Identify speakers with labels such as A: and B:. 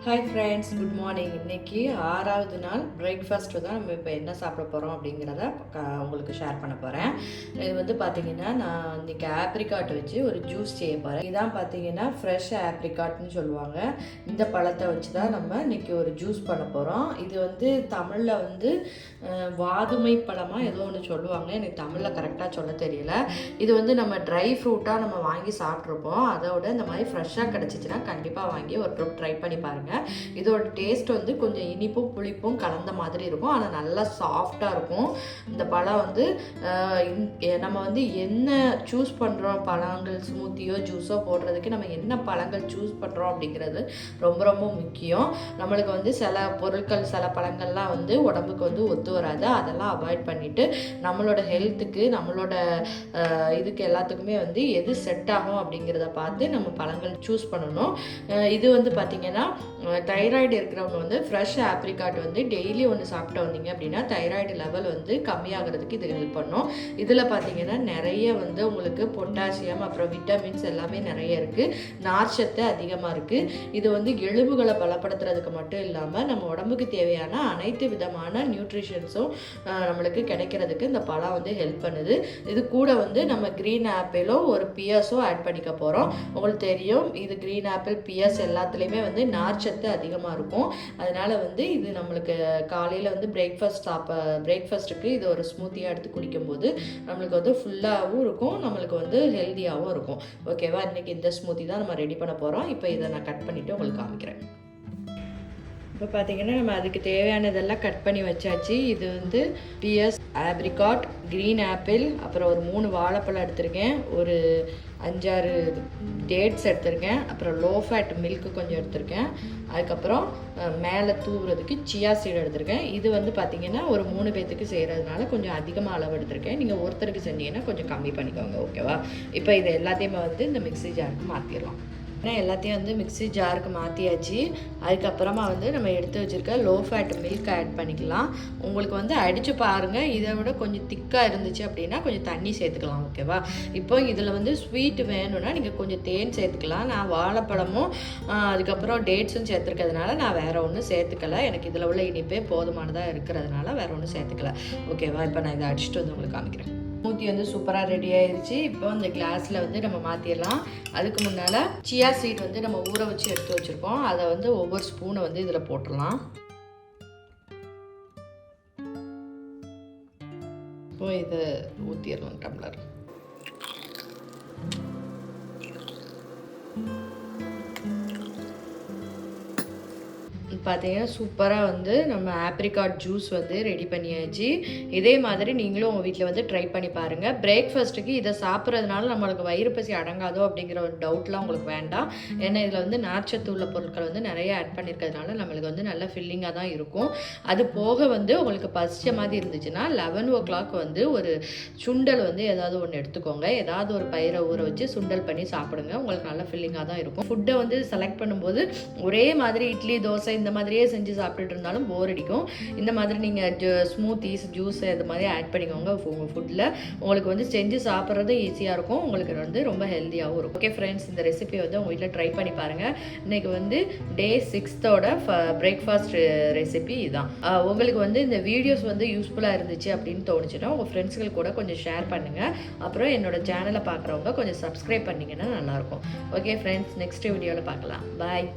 A: Hi friends, good morning. இன்றைக்கி 6வது நாள் பிரேக்ஃபாஸ்ட்டு தான் நம்ம இப்போ என்ன சாப்பிட போகிறோம் அப்படிங்கிறத உங்களுக்கு ஷேர் பண்ண போகிறேன். இது வந்து பார்த்திங்கன்னா, நான் இன்றைக்கி ஆப்ரிகாட் வச்சு ஒரு ஜூஸ் செய்ய போகிறேன். இதான் பார்த்திங்கன்னா ஃப்ரெஷ் ஆப்ரிகாட்னு சொல்லுவாங்க. இந்த பழத்தை வச்சு தான் நம்ம இன்றைக்கி ஒரு ஜூஸ் பண்ண போகிறோம். இது வந்து தமிழில் வந்து வாதுமை பழமாக ஏதோ ஒன்று சொல்லுவாங்க, எனக்கு தமிழில் கரெக்டாக சொல்ல தெரியல. இது வந்து நம்ம ட்ரை ஃப்ரூட்டாக நம்ம வாங்கி சாப்பிட்ருப்போம். அதோட இந்த மாதிரி ஃப்ரெஷ்ஷாக கிடச்சிச்சின்னா கண்டிப்பாக வாங்கி ஒரு ட்ரிப் ட்ரை பண்ணி பாருங்கள். இதோட டேஸ்ட் வந்து கொஞ்சம் இனிப்பும் புளிப்பும் கலந்த மாதிரி இருக்கும், ஆனால் நல்லா சாஃப்டாக இருக்கும். இந்த பழம் வந்து நம்ம வந்து என்ன சூஸ் பண்ணுறோம், பழங்கள் ஸ்மூத்தியோ ஜூஸோ போடுறதுக்கு நம்ம என்ன பழங்கள் சூஸ் பண்ணுறோம் அப்படிங்கிறது ரொம்ப ரொம்ப முக்கியம். நம்மளுக்கு வந்து சில பொருட்கள் சில பழங்கள்லாம் வந்து உடம்புக்கு வந்து ஒத்து வராது, அதெல்லாம் அவாய்ட் பண்ணிவிட்டு நம்மளோட ஹெல்த்துக்கு நம்மளோட இதுக்கு எல்லாத்துக்குமே வந்து எது செட் ஆகும் அப்படிங்கிறத பார்த்து நம்ம பழங்கள் சூஸ் பண்ணணும். இது வந்து பார்த்திங்கன்னா தைராய்டு இருக்கிறவங்க வந்து ஃப்ரெஷ் ஆப்ரிகாட் வந்து டெய்லி ஒன்று சாப்பிட்டு வந்தீங்க அப்படின்னா தைராய்டு லெவல் வந்து கம்மியாகிறதுக்கு இது ஹெல்ப் பண்ணும். இதில் பார்த்தீங்கன்னா நிறைய வந்து உங்களுக்கு பொட்டாசியம் அப்புறம் விட்டமின்ஸ் எல்லாமே நிறைய இருக்குது, நார்ச்சத்து அதிகமாக இருக்குது. இது வந்து எலும்புகளை பலப்படுத்துறதுக்கு மட்டும் இல்லாமல் நம்ம உடம்புக்கு தேவையான அனைத்து விதமான நியூட்ரிஷன்ஸும் நம்மளுக்கு கிடைக்கிறதுக்கு இந்த பழம் வந்து ஹெல்ப் பண்ணுது. இது கூட வந்து நம்ம க்ரீன் ஆப்பிளோ ஒரு பியர்ஸோ ஆட் பண்ணிக்க போகிறோம். உங்களுக்கு தெரியும், இது க்ரீன் ஆப்பிள் பியர்ஸ் எல்லாத்துலேயுமே வந்து நார்ச்சத்து அதிகமாக இருக்கும். அதனால் வந்து இது நம்மளுக்கு காலையில் வந்து பிரேக்ஃபாஸ்ட்டுக்கு இது ஒரு ஸ்மூத்தியாக எடுத்து குடிக்கும்போது நம்மளுக்கு வந்து ஃபுல்லாகவும் இருக்கும், நம்மளுக்கு வந்து ஹெல்த்தியாகவும் இருக்கும். ஓகேவா, இன்றைக்கி இந்த ஸ்மூத்தி தான் நம்ம ரெடி பண்ண போகிறோம். இப்போ இதை நான் கட் பண்ணிவிட்டு உங்களுக்கு காமிக்கிறேன். இப்போ பார்த்திங்கன்னா நம்ம அதுக்கு தேவையானதெல்லாம் கட் பண்ணி வச்சாச்சு. இது வந்து பியர்ஸ், ஆப்ரிகாட், க்ரீன் ஆப்பிள், அப்புறம் ஒரு 3 வாழைப்பழம் எடுத்திருக்கேன், ஒரு 5-6 டேட்ஸ் எடுத்திருக்கேன், அப்புறம் லோ ஃபேட் மில்க்கு கொஞ்சம் எடுத்திருக்கேன், அதுக்கப்புறம் மேலே தூவுறதுக்கு சியா சீடு எடுத்திருக்கேன். இது வந்து பார்த்திங்கன்னா ஒரு 3 பேர்த்துக்கு செய்கிறதுனால கொஞ்சம் அதிகமாக அளவு எடுத்திருக்கேன். நீங்கள் ஒருத்தருக்கு செஞ்சீங்கன்னா கொஞ்சம் கம்மி பண்ணிக்கோங்க. ஓகேவா, இப்போ இது எல்லாத்தையுமே வந்து இந்த மிக்ஸி ஜாருக்கு மாற்றிடலாம். எல்லாத்தையும் வந்து மிக்ஸி ஜாருக்கு மாற்றியாச்சு. அதுக்கப்புறமா வந்து நம்ம எடுத்து வச்சுருக்க லோ ஃபேட் மில்க் ஆட் பண்ணிக்கலாம். உங்களுக்கு வந்து அடித்து பாருங்கள், இதை விட கொஞ்சம் திக்காக இருந்துச்சு அப்படின்னா கொஞ்சம் தண்ணி சேர்த்துக்கலாம். ஓகேவா, இப்போ இதில் வந்து ஸ்வீட் வேணும்னா நீங்கள் கொஞ்சம் தேன் சேர்த்துக்கலாம். நான் வாழைப்பழமும் அதுக்கப்புறம் டேட்ஸும் சேர்த்துருக்கிறதுனால நான் வேறு ஒன்றும் சேர்த்துக்கலை. எனக்கு இதில் உள்ள இனிப்பே போதுமானதாக இருக்கிறதுனால வேறு ஒன்றும் சேர்த்துக்கல. ஓகேவா, இப்போ நான் இதை அடிச்சுட்டு வந்து உங்களுக்கு காமிக்கிறேன். ஸ்மூத்தி வந்து சூப்பராக ரெடி ஆயிடுச்சு. இப்போ இந்த கிளாஸில் வந்து நம்ம மாற்றிடலாம். அதுக்கு முன்னால் சியா சீட் வந்து நம்ம ஊற வச்சு எடுத்து வச்சுருக்கோம், அதை வந்து ஒவ்வொரு ஸ்பூனை வந்து இதில் போட்டுடலாம். இப்போ இதை ஊற்றிடலாம் டம்ளர். பார்த்தீங்கன்னா சூப்பராக வந்து நம்ம ஆப்ரிகாட் ஜூஸ் வந்து ரெடி பண்ணியாச்சு. இதே மாதிரி நீங்களும் உங்கள் வீட்டில் வந்து ட்ரை பண்ணி பாருங்கள். பிரேக்ஃபாஸ்ட்டுக்கு இதை சாப்பிட்றதுனால நம்மளுக்கு வயிறு பசி அடங்காதோ அப்படிங்கிற ஒரு டவுட்லாம் உங்களுக்கு வேண்டாம். ஏன்னா இதில் வந்து நார்ச்சத்து உள்ள பொருட்கள் வந்து நிறைய ஆட் பண்ணியிருக்கிறதுனால நம்மளுக்கு வந்து நல்ல ஃபில்லிங்காக தான் இருக்கும். அது போக வந்து உங்களுக்கு பசிச்ச மாதிரி இருந்துச்சுன்னா 11 o'clock வந்து ஒரு சுண்டல் வந்து ஏதாவது ஒன்று எடுத்துக்கோங்க. ஏதாவது ஒரு பயிரை ஊற வச்சு சுண்டல் பண்ணி சாப்பிடுங்க, உங்களுக்கு நல்ல ஃபில்லிங்காக தான் இருக்கும். ஃபுட்டை வந்து செலக்ட் பண்ணும்போது ஒரே மாதிரி இட்லி தோசை இந்த மாதிரியே செஞ்சு சாப்பிட்டுட்டு இருந்தாலும் போர் அடிக்கும். இந்த மாதிரி நீங்கள் ஸ்மூத்திஸ் ஜூஸ் இது மாதிரி ஆட் பண்ணிக்கோங்க உங்கள் ஃபுட்டில். உங்களுக்கு வந்து செஞ்சு சாப்பிட்றது ஈஸியாக இருக்கும், உங்களுக்கு வந்து ரொம்ப ஹெல்த்தியாகவும் இருக்கும். ஓகே ஃப்ரெண்ட்ஸ், இந்த ரெசிபி வந்து உங்கள் வீட்டில் ட்ரை பண்ணி பாருங்கள். இன்றைக்கி வந்து டே 6th பிரேக்ஃபாஸ்ட் ரெசிபி இதுதான். உங்களுக்கு வந்து இந்த வீடியோஸ் வந்து யூஸ்ஃபுல்லாக இருந்துச்சு அப்படின்னு தோணுச்சுன்னா உங்கள் ஃப்ரெண்ட்ஸுகள் கூட கொஞ்சம் ஷேர் பண்ணுங்கள். அப்புறம் என்னோட சேனலை பார்க்குறவங்க கொஞ்சம் சப்ஸ்கிரைப் பண்ணிங்கன்னா நல்லாயிருக்கும். ஓகே ஃப்ரெண்ட்ஸ், நெக்ஸ்ட் வீடியோவில் பார்க்கலாம். பாய்.